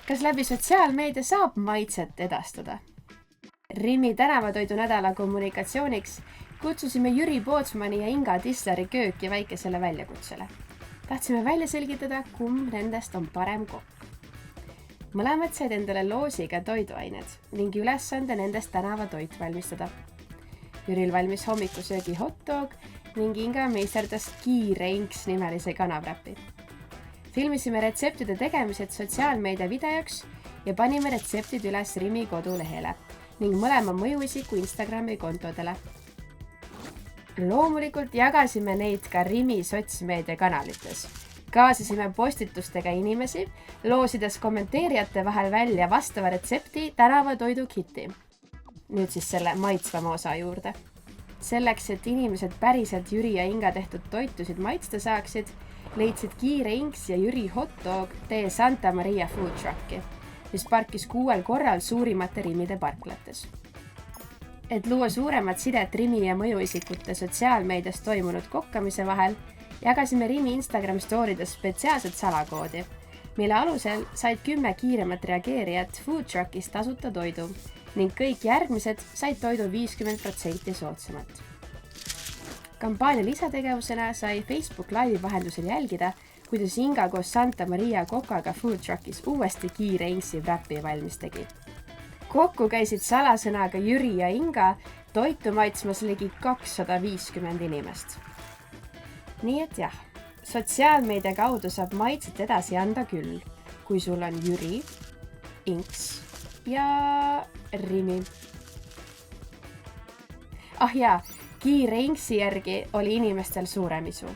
Kas läbi sotsiaalmeedia saab maitset edastada? Rimi tänavatoidu nädala kommunikatsiooniks kutsusime Jüri Pootsmani ja Inga Tisleri kööki väikesele väljakutsele. Tahtsime välja selgitada, kumb nendest on parem kokk. Mõlemad said endale loosiga toiduained ning ülesande nendest tänavatoit valmistada. Jüril valmis hommikusöögi hotdog ning Inga meisterdas kiire inks nimelise kanavräpi. Filmisime retseptide tegemised sotsiaalmeedia videoks ja panime retseptid üles Rimi kodulehele ning mõlema mõjuisiku Instagrami kontodele. Loomulikult jagasime neid ka Rimi sotsmeedia kanalites. Kaasasime postitustega inimesi, loosides kommenteerijate vahel välja vastava retsepti tänavatoidu kiti. Nüüd siis selle maitsvama osa juurde. Selleks, et inimesed päriselt Jüri ja Inga tehtud toitusid maitsta saaksid, leidsid kiire inks ja Jüri hotdog tee Santa Maria food trucki, mis parkis 6 korral suurimate Rimide parklates. Et luua suuremat sidet Rimi ja mõjuisikute sotsiaalmeedias toimunud kokkamise vahel, jagasime Rimi Instagram story'des spetsiaalset salakoodi, mille alusel said 10 kiiremat reageerijat food truckis tasuta toidu ning kõik järgmised said toidu 50% soodsamalt. Kampaania lisategevusena sai Facebook Live'i vahendusel jälgida, kuidas Inga koos Santa Maria kokaga food truckis uuesti kiire inksi wrappi valmis tegi. Kokku käisid salasõnaga Jüri ja Inga toitu maitsmas ligi 250 inimest. Nii et jah, sotsiaalmeedia kaudu saab maitset edasi anda küll, kui sul on Jüri, inks ja Rimi. Ah jaa, kiire inksi järgi oli inimestel suurem isu.